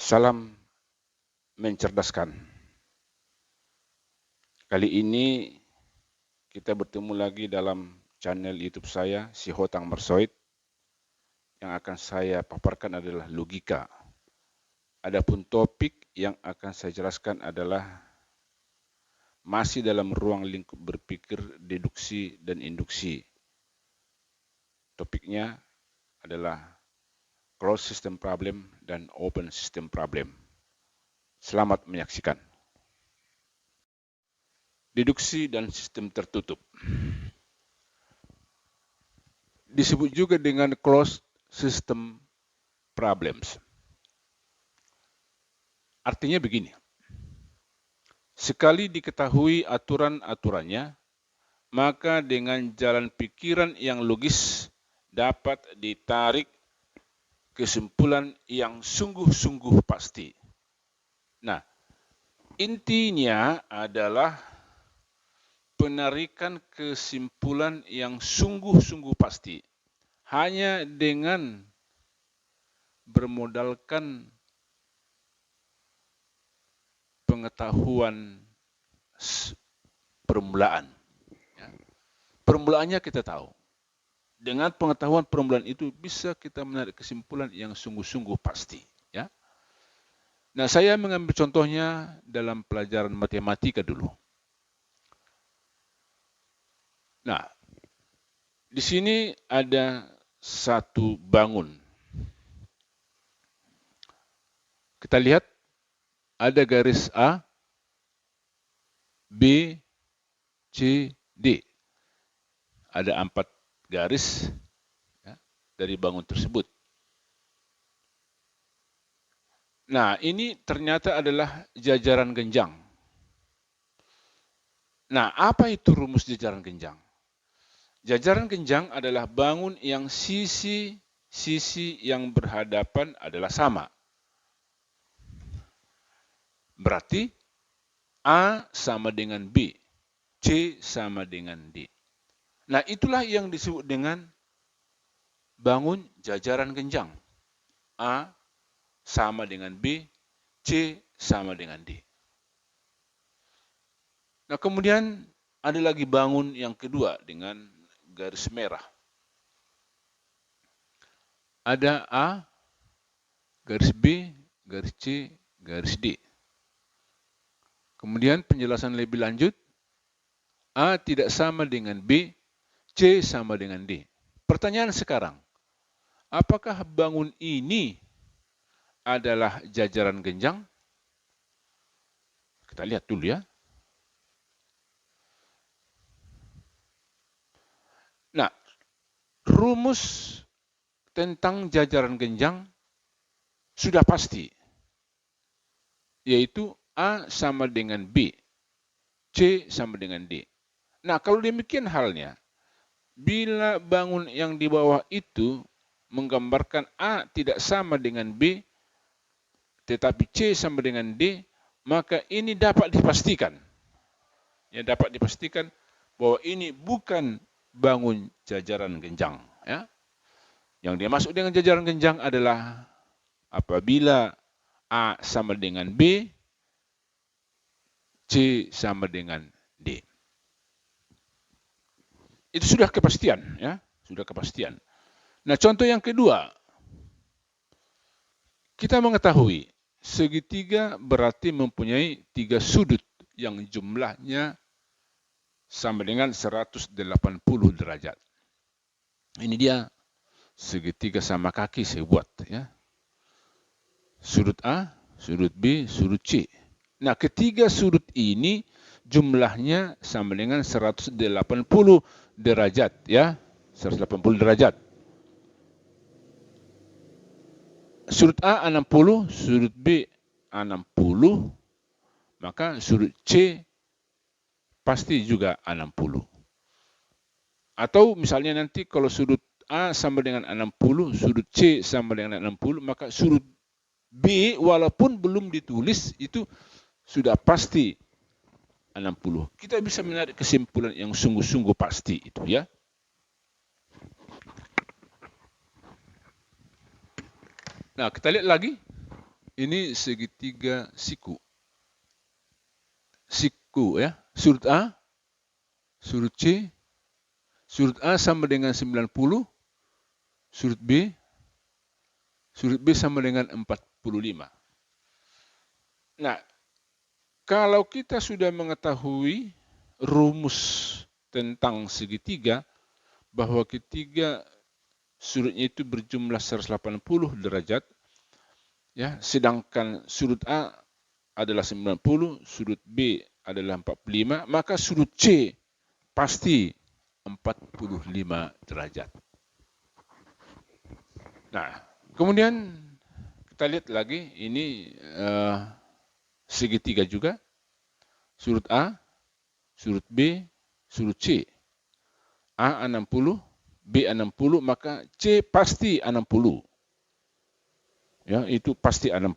Salam mencerdaskan. Kali ini kita bertemu lagi dalam channel YouTube saya, Si Hotang Mersoid. Yang akan saya paparkan adalah logika. Adapun topik yang akan saya jelaskan adalah masih dalam ruang lingkup berpikir deduksi dan induksi. Topiknya adalah closed system problem dan open system problem. Selamat menyaksikan. Deduksi dan sistem tertutup. Disebut juga dengan closed system problems. Artinya begini, sekali diketahui aturan-aturannya, maka dengan jalan pikiran yang logis dapat ditarik kesimpulan yang sungguh-sungguh pasti. Nah, intinya adalah penarikan kesimpulan yang sungguh-sungguh pasti hanya dengan bermodalkan pengetahuan permulaan. Permulaannya kita tahu. Dengan pengetahuan permulaan itu bisa kita menarik kesimpulan yang sungguh-sungguh pasti. Ya. Nah, saya mengambil contohnya dalam pelajaran matematika dulu. Nah, di sini ada satu bangun. Kita lihat ada garis A, B, C, D. Ada 4 garis ya, dari bangun tersebut. Nah, ini ternyata adalah jajaran genjang. Nah, apa itu rumus jajaran genjang? Jajaran genjang adalah bangun yang sisi yang berhadapan adalah sama. Berarti A sama dengan B, C sama dengan D. Nah, itulah yang disebut dengan bangun jajaran genjang. A sama dengan B, C sama dengan D. Nah, kemudian ada lagi bangun yang kedua dengan garis merah. Ada A, garis B, garis C, garis D. Kemudian penjelasan lebih lanjut, A tidak sama dengan B, C sama dengan D. Pertanyaan sekarang, apakah bangun ini adalah jajaran genjang? Kita lihat dulu ya. Nah, rumus tentang jajaran genjang sudah pasti, yaitu A sama dengan B, C sama dengan D. Nah, kalau demikian halnya, bila bangun yang di bawah itu menggambarkan A tidak sama dengan B, tetapi C sama dengan D, maka ini dapat dipastikan. Ya, dapat dipastikan bahwa ini bukan bangun jajaran genjang. Ya. Yang dimaksud dengan jajaran genjang adalah apabila A sama dengan B, C sama dengan D. Itu sudah kepastian, ya, sudah kepastian. Nah, contoh yang kedua, kita mengetahui segitiga berarti mempunyai 3 sudut yang jumlahnya sama dengan 180 derajat. Ini dia segitiga sama kaki saya buat, ya. Sudut A, sudut B, sudut C. Nah, ketiga sudut ini jumlahnya sama dengan 180 derajat, ya. 180 derajat. Sudut A 60, sudut B 60, maka sudut C pasti juga 60. Atau misalnya nanti kalau sudut A sama dengan 60, sudut C sama dengan 60, maka sudut B walaupun belum ditulis itu sudah pasti 60. Kita bisa menarik kesimpulan yang sungguh-sungguh pasti itu, ya. Nah, kita lihat lagi. ini segitiga siku. Siku ya. Sudut A, sudut C, sudut A sama dengan 90, sudut B sama dengan 45. Nah, kalau kita sudah mengetahui rumus tentang segitiga, bahwa ketiga sudutnya itu berjumlah 180 derajat, ya, sedangkan sudut A adalah 90, sudut B adalah 45, maka sudut C pasti 45 derajat. Nah, kemudian kita lihat lagi, ini segitiga juga, sudut A, sudut B, sudut C. A 60, B 60, maka C pasti 60. Ya, itu pasti 60.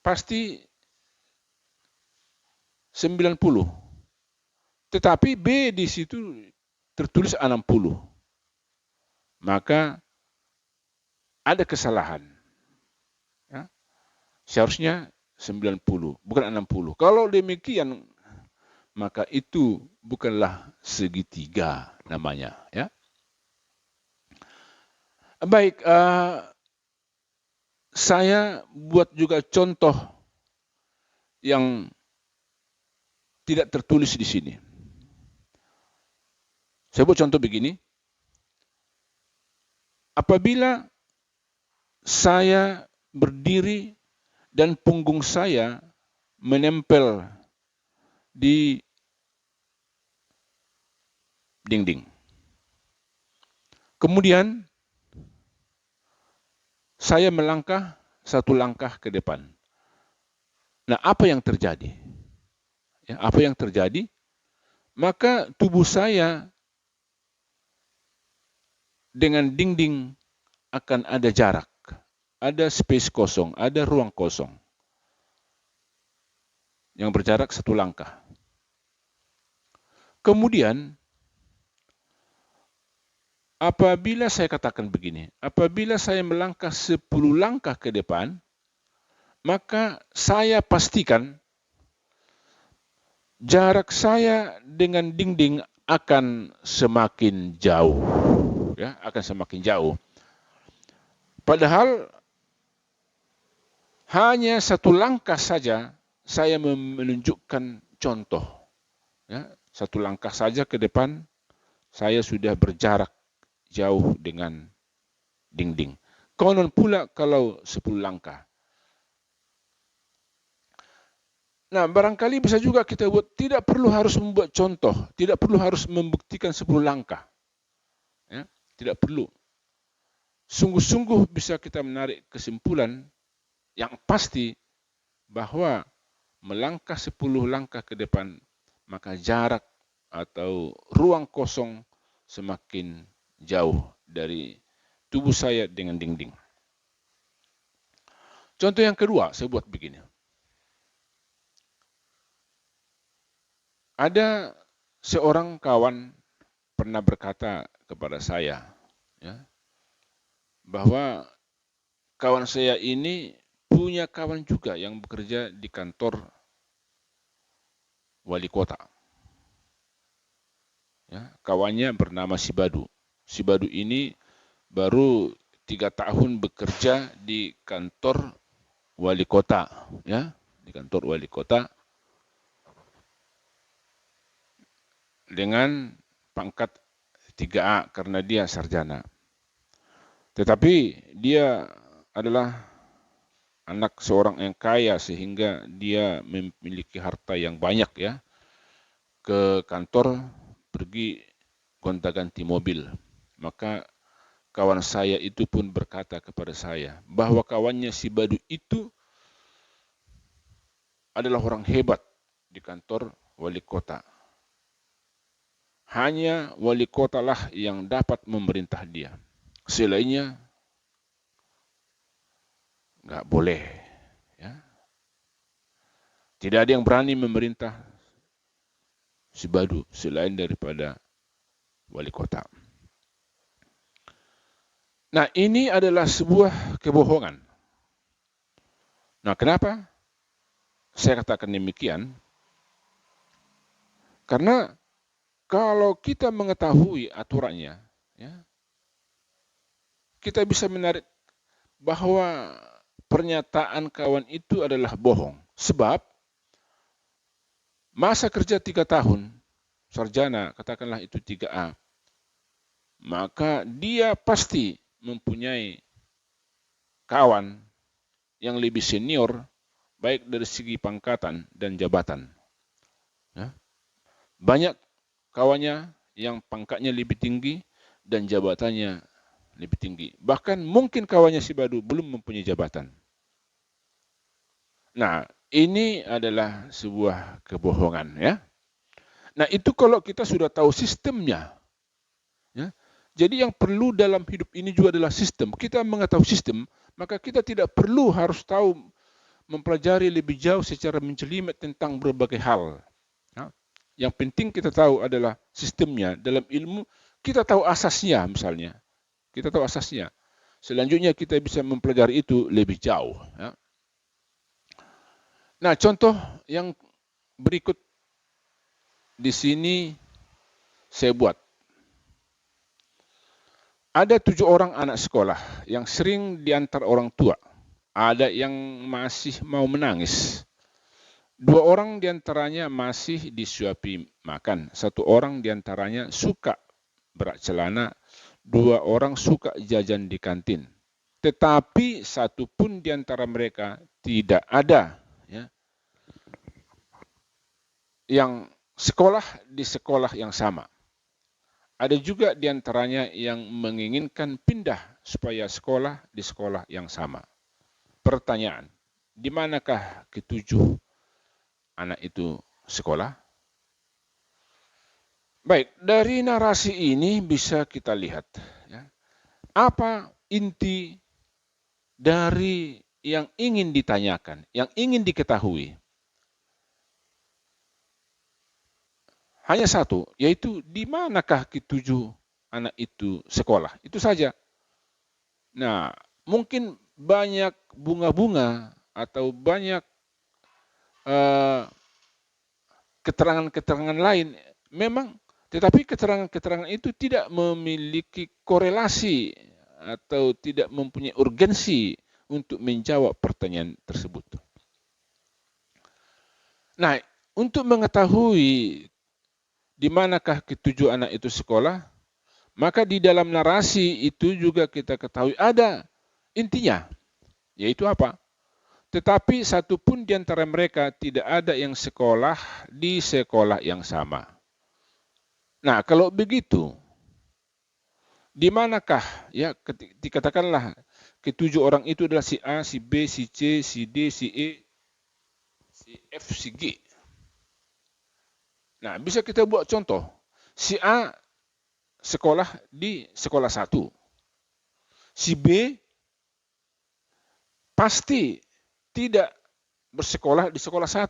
Pasti 90. Tetapi B di situ tertulis 60. Maka ada kesalahan. Ya. Seharusnya 90, bukan 60. Kalau demikian, maka itu bukanlah segitiga namanya. Ya. Baik, saya buat juga contoh yang tidak tertulis di sini. Saya buat contoh begini. Apabila saya berdiri dan punggung saya menempel di dinding. Kemudian saya melangkah satu langkah ke depan. Nah, apa yang terjadi? Ya, apa yang terjadi? Maka tubuh saya dengan dinding akan ada jarak, ada space kosong, ada ruang kosong yang berjarak satu langkah. Kemudian, apabila saya katakan begini, apabila saya melangkah 10 langkah ke depan, maka saya pastikan jarak saya dengan dinding akan semakin jauh. Ya, akan semakin jauh. Padahal hanya satu langkah saja saya menunjukkan contoh. Ya, satu langkah saja ke depan saya sudah berjarak jauh dengan dinding. Konon pula kalau 10 langkah. Nah, barangkali bisa juga kita buat, tidak perlu harus membuat contoh, tidak perlu harus membuktikan 10 langkah. Ya, tidak perlu. Sungguh-sungguh bisa kita menarik kesimpulan yang pasti bahwa melangkah 10 langkah ke depan, maka jarak atau ruang kosong semakin jauh dari tubuh saya dengan dinding. Contoh yang kedua, saya buat begini. Ada seorang kawan pernah berkata kepada saya, ya, bahwa kawan saya ini punya kawan juga yang bekerja di kantor wali kota. Ya, kawannya bernama Sibadu. Sibadu ini baru 3 tahun bekerja di kantor wali kota, ya, di kantor wali kota dengan pangkat 3A karena dia sarjana. Tetapi dia adalah anak seorang yang kaya sehingga dia memiliki harta yang banyak, ya. Ke kantor pergi gonta-ganti mobil. Maka kawan saya itu pun berkata kepada saya bahwa kawannya si Badu itu adalah orang hebat di kantor wali kota. Hanya wali kota lah yang dapat memerintah dia. Selainnya nggak boleh. Ya. Tidak ada yang berani memerintah si Badu selain daripada wali kota. Nah, ini adalah sebuah kebohongan. Nah, kenapa saya katakan demikian? Karena kalau kita mengetahui aturannya, ya, kita bisa menarik bahwa pernyataan kawan itu adalah bohong. Sebab masa kerja 3 tahun, sarjana, katakanlah itu 3A, maka dia pasti mempunyai kawan yang lebih senior, baik dari segi pangkatan dan jabatan. Ya. Banyak kawannya yang pangkatnya lebih tinggi dan jabatannya lebih tinggi. Bahkan mungkin kawannya si Badu belum mempunyai jabatan. Nah, ini adalah sebuah kebohongan, ya. Nah, itu kalau kita sudah tahu sistemnya. Ya. Jadi yang perlu dalam hidup ini juga adalah sistem. Kita mengetahui sistem, maka kita tidak perlu harus tahu mempelajari lebih jauh secara menjelimet tentang berbagai hal. Ya. Yang penting kita tahu adalah sistemnya. Dalam ilmu, kita tahu asasnya misalnya. Kita tahu asasnya. Selanjutnya kita bisa mempelajari itu lebih jauh. Ya. Nah, contoh yang berikut di sini saya buat. Ada 7 orang anak sekolah yang sering diantar orang tua. Ada yang masih mau menangis. 2 orang diantaranya masih disuapi makan. 1 orang diantaranya suka berak celana. 2 orang suka jajan di kantin. Tetapi 1 pun diantara mereka tidak ada, ya, yang sekolah di sekolah yang sama. Ada juga diantaranya yang menginginkan pindah supaya sekolah di sekolah yang sama. Pertanyaan, di manakah ke-7 anak itu sekolah? Baik, dari narasi ini bisa kita lihat, ya, apa inti dari yang ingin ditanyakan, yang ingin diketahui. Hanya satu, yaitu di manakah ke-7 anak itu sekolah. Itu saja. Nah, mungkin banyak bunga-bunga atau banyak keterangan-keterangan lain. Memang, tetapi keterangan-keterangan itu tidak memiliki korelasi atau tidak mempunyai urgensi untuk menjawab pertanyaan tersebut. Nah, untuk mengetahui di manakah ke-7 anak itu sekolah, maka di dalam narasi itu juga kita ketahui ada intinya, yaitu apa? Tetapi 1 pun di antara mereka tidak ada yang sekolah di sekolah yang sama. Nah, kalau begitu, di manakah, ya, dikatakanlah ke-7 orang itu adalah si A, si B, si C, si D, si E, si F, si G. Nah, bisa kita buat contoh. Si A sekolah di sekolah 1. Si B pasti tidak bersekolah di sekolah 1.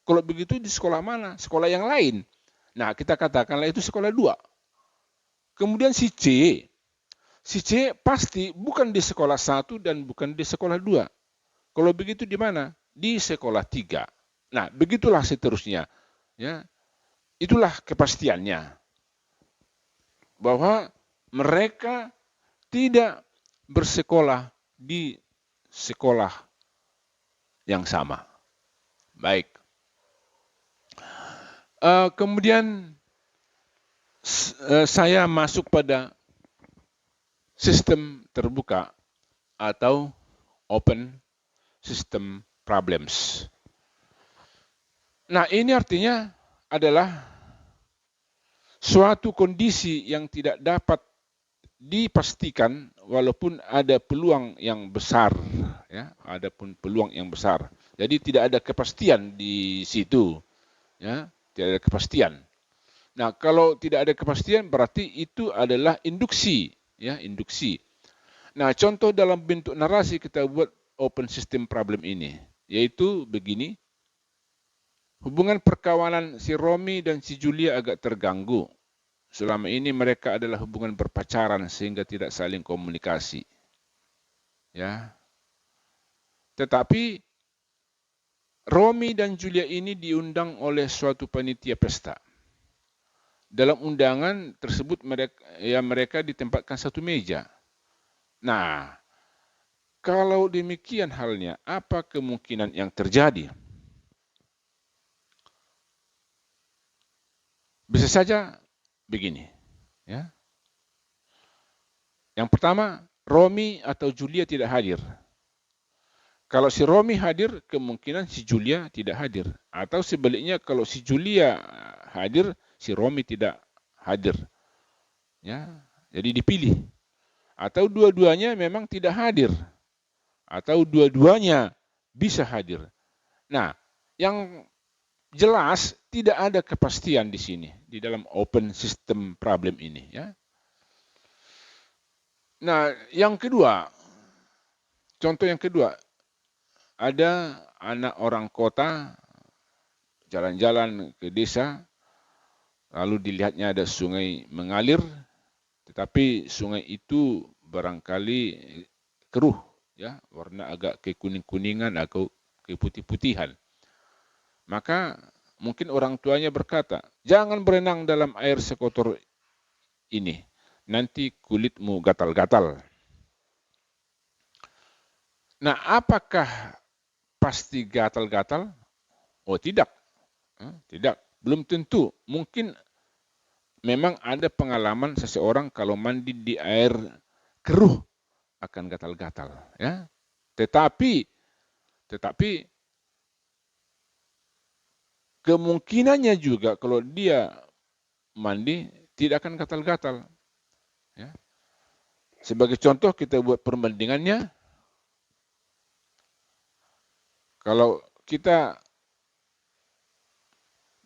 Kalau begitu di sekolah mana? Sekolah yang lain. Nah, kita katakanlah itu sekolah 2. Kemudian si C. Si C pasti bukan di sekolah 1 dan bukan di sekolah 2. Kalau begitu di mana? Di sekolah 3. Nah, begitulah seterusnya. Ya. Itulah kepastiannya. Bahwa mereka tidak bersekolah di sekolah yang sama. Baik. Kemudian saya masuk pada sistem terbuka atau open system problems. Nah, ini artinya adalah suatu kondisi yang tidak dapat dipastikan walaupun ada peluang yang besar, ya, ada pun peluang yang besar. Jadi tidak ada kepastian di situ. Ya, tidak ada kepastian. Nah, kalau tidak ada kepastian berarti itu adalah induksi, ya, induksi. Nah, contoh dalam bentuk narasi kita buat open system problem ini, yaitu begini. Hubungan perkawanan si Romi dan si Julia agak terganggu. Selama ini mereka adalah hubungan berpacaran sehingga tidak saling komunikasi. Ya. Tetapi Romi dan Julia ini diundang oleh suatu panitia pesta. Dalam undangan tersebut mereka ditempatkan satu meja. Nah, kalau demikian halnya, apa kemungkinan yang terjadi? Bisa saja begini, ya. Yang pertama, Romi atau Julia tidak hadir. Kalau si Romi hadir, kemungkinan si Julia tidak hadir. Atau sebaliknya, kalau si Julia hadir, si Romi tidak hadir. Ya, jadi dipilih. Atau dua-duanya memang tidak hadir. Atau dua-duanya bisa hadir. Nah, yang jelas tidak ada kepastian di sini, di dalam open system problem ini. Ya. Nah, yang kedua, contoh yang kedua, ada anak orang kota jalan-jalan ke desa, lalu dilihatnya ada sungai mengalir, tetapi sungai itu barangkali keruh, ya, warna agak kekuning-kuningan atau keputih-putihan. Maka mungkin orang tuanya berkata, jangan berenang dalam air sekotor ini, nanti kulitmu gatal-gatal. Nah, apakah pasti gatal-gatal? Oh, tidak. Tidak. Belum tentu. Mungkin memang ada pengalaman seseorang kalau mandi di air keruh akan gatal-gatal. Ya. Tetapi kemungkinannya juga kalau dia mandi tidak akan gatal-gatal. Ya. Sebagai contoh kita buat perbandingannya, kalau kita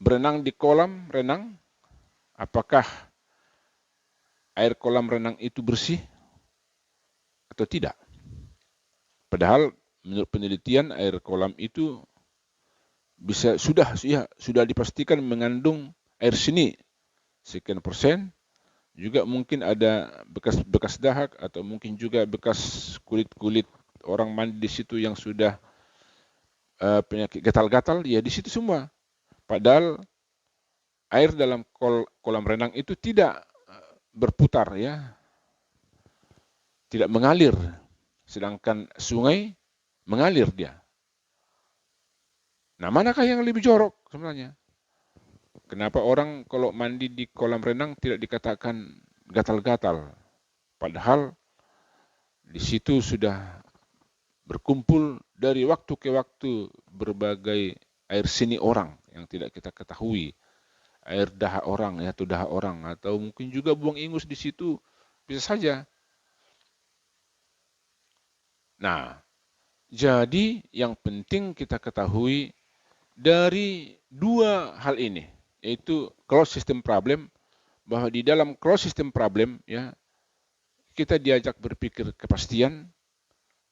berenang di kolam renang, apakah air kolam renang itu bersih atau tidak? Padahal menurut penelitian air kolam itu sudah dipastikan mengandung air seni sekian persen, juga mungkin ada bekas dahak atau mungkin juga bekas kulit-kulit orang mandi di situ yang sudah penyakit gatal-gatal, ya di situ semua. Padahal air dalam kolam renang itu tidak berputar, ya, tidak mengalir, sedangkan sungai mengalir dia. Nah, manakah yang lebih jorok sebenarnya? Kenapa orang kalau mandi di kolam renang tidak dikatakan gatal-gatal? Padahal di situ sudah berkumpul dari waktu ke waktu berbagai air seni orang yang tidak kita ketahui. Air dahak orang, ya, atau dahak orang, atau mungkin juga buang ingus di situ, bisa saja. Nah, jadi yang penting kita ketahui dari dua hal ini, yaitu closed system problem, bahwa di dalam closed system problem, ya, kita diajak berpikir kepastian,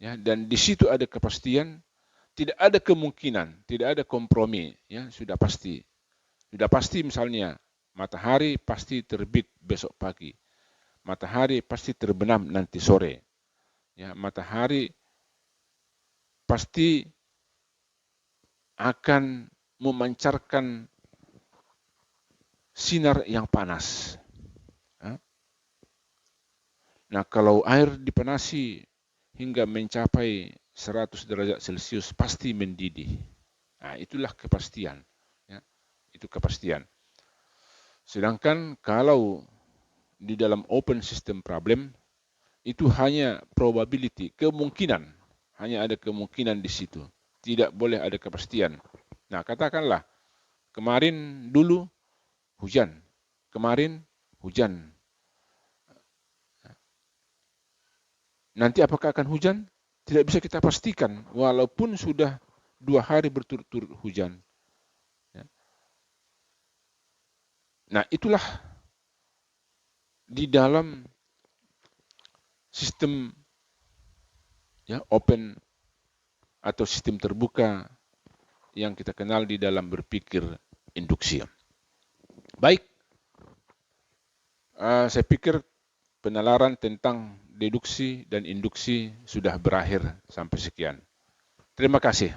ya, dan di situ ada kepastian, tidak ada kemungkinan, tidak ada kompromi, ya, sudah pasti. Sudah pasti misalnya matahari pasti terbit besok pagi. Matahari pasti terbenam nanti sore. Ya, matahari pasti akan memancarkan sinar yang panas. Nah, kalau air dipanasi hingga mencapai 100 derajat Celcius pasti mendidih. Nah, itulah kepastian. Ya, itu kepastian. Sedangkan kalau di dalam open system problem, itu hanya probability, kemungkinan. Hanya ada kemungkinan di situ. Tidak boleh ada kepastian. Nah, katakanlah, kemarin dulu hujan. Kemarin hujan. Nanti apakah akan hujan? Tidak bisa kita pastikan, walaupun sudah 2 hari berturut-turut hujan. Nah, itulah di dalam sistem ya open atau sistem terbuka yang kita kenal di dalam berpikir induksi. Baik, saya pikir penalaran tentang deduksi dan induksi sudah berakhir sampai sekian. Terima kasih.